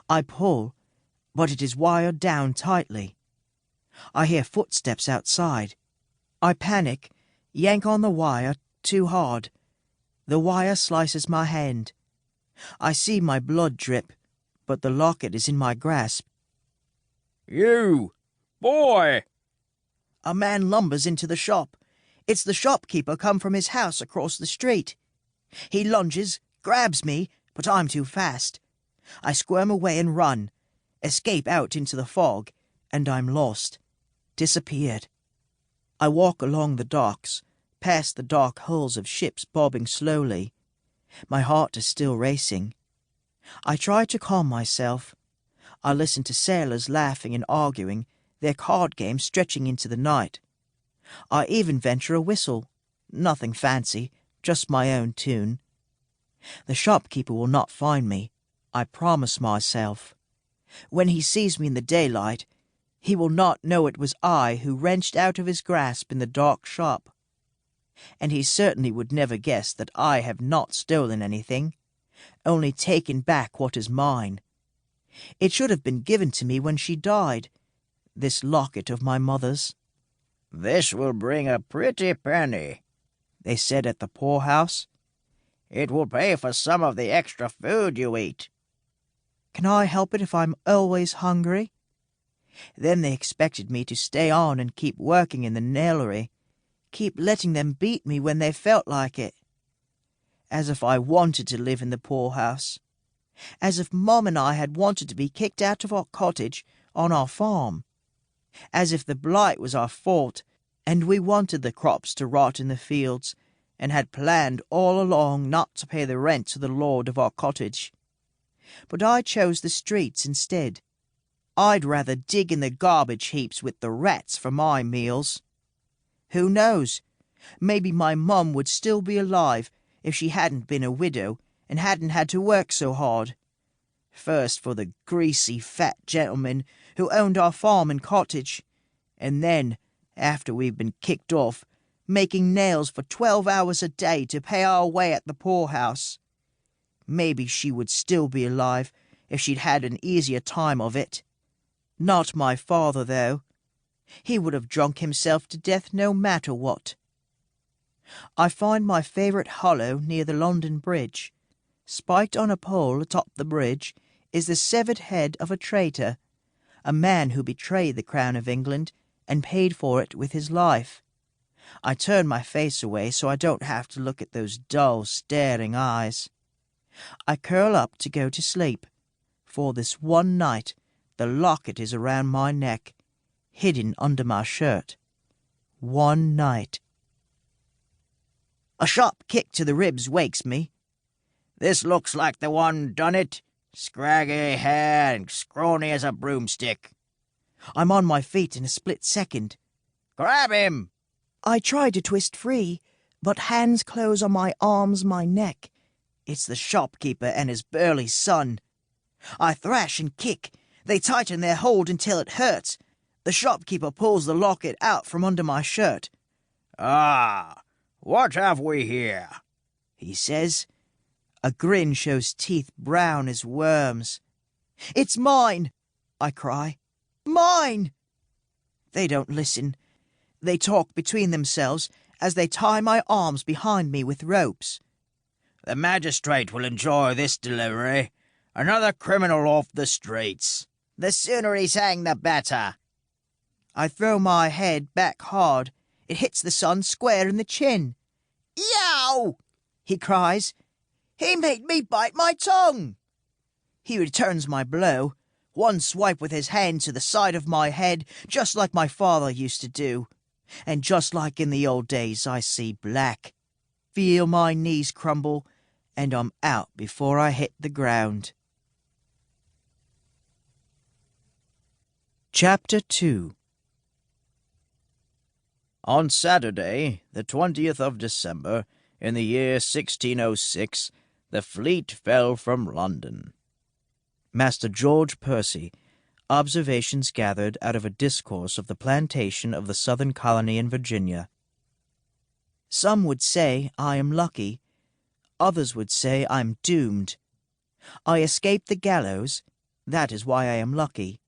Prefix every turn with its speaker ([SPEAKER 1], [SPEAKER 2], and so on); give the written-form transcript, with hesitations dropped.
[SPEAKER 1] I pull, but it is wired down tightly. I hear footsteps outside. I panic, yank on the wire too hard. The wire slices my hand. I see my blood drip, but the locket is in my grasp.
[SPEAKER 2] You! Boy!
[SPEAKER 1] A man lumbers into the shop. It's the shopkeeper come from his house across the street. He lunges, grabs me, but I'm too fast. I squirm away and run, escape out into the fog, and I'm lost. Disappeared. I walk along the docks, past the dark hulls of ships bobbing slowly. My heart is still racing. I try to calm myself. I listen to sailors laughing and arguing, their card game stretching into the night. I even venture a whistle. Nothing fancy, just my own tune. The shopkeeper will not find me, I promise myself. When he sees me in the daylight, he will not know it was I who wrenched out of his grasp in the dark shop. And he certainly would never guess that I have not stolen anything, only taken back what is mine. It should have been given to me when she died, this locket of my mother's.
[SPEAKER 2] This will bring a pretty penny,
[SPEAKER 1] they said at the poorhouse.
[SPEAKER 2] It will pay for some of the extra food you eat.
[SPEAKER 1] Can I help it if I'm always hungry? Then they expected me to stay on and keep working in the nailery, keep letting them beat me when they felt like it. As if I wanted to live in the poorhouse. As if Mum and I had wanted to be kicked out of our cottage on our farm. As if the blight was our fault, and we wanted the crops to rot in the fields, and had planned all along not to pay the rent to the lord of our cottage. But I chose the streets instead. I'd rather dig in the garbage heaps with the rats for my meals. Who knows? Maybe my mum would still be alive if she hadn't been a widow and hadn't had to work so hard. First for the greasy, fat gentleman who owned our farm and cottage, and then, after we've been kicked off, making nails for 12 hours a day to pay our way at the poorhouse. Maybe she would still be alive if she'd had an easier time of it. Not my father, though. He would have drunk himself to death no matter what. I find my favourite hollow near the London Bridge. Spiked on a pole atop the bridge is the severed head of a traitor, a man who betrayed the Crown of England and paid for it with his life. I turn my face away so I don't have to look at those dull, staring eyes. I curl up to go to sleep. For this one night the locket is around my neck, hidden under my shirt. One night. A sharp kick to the ribs wakes me.
[SPEAKER 2] This looks like the one done it. Scraggy hair and scrawny as a broomstick.
[SPEAKER 1] I'm on my feet in a split second.
[SPEAKER 2] Grab him!
[SPEAKER 1] I try to twist free, but hands close on my arms, my neck. It's the shopkeeper and his burly son. I thrash and kick. They tighten their hold until it hurts. The shopkeeper pulls the locket out from under my shirt.
[SPEAKER 2] Ah, what have we here?
[SPEAKER 1] He says. A grin shows teeth brown as worms. It's mine, I cry. Mine! They don't listen. They talk between themselves as they tie my arms behind me with ropes.
[SPEAKER 2] The magistrate will enjoy this delivery. Another criminal off the streets. The sooner he's hanged, the better.
[SPEAKER 1] I throw my head back hard. It hits the son square in the chin. Yow! He cries. He made me bite my tongue. He returns my blow. One swipe with his hand to the side of my head, just like my father used to do. And just like in the old days, I see black. Feel my knees crumble, and I'm out before I hit the ground. Chapter 2.
[SPEAKER 2] On Saturday, the 20th of December, in the year 1606, the fleet fell from London.
[SPEAKER 1] Master George Percy. Observations gathered out of a discourse of the plantation of the southern colony in Virginia. Some would say I am lucky. Others would say I'm doomed. I escaped the gallows, That is why I am lucky.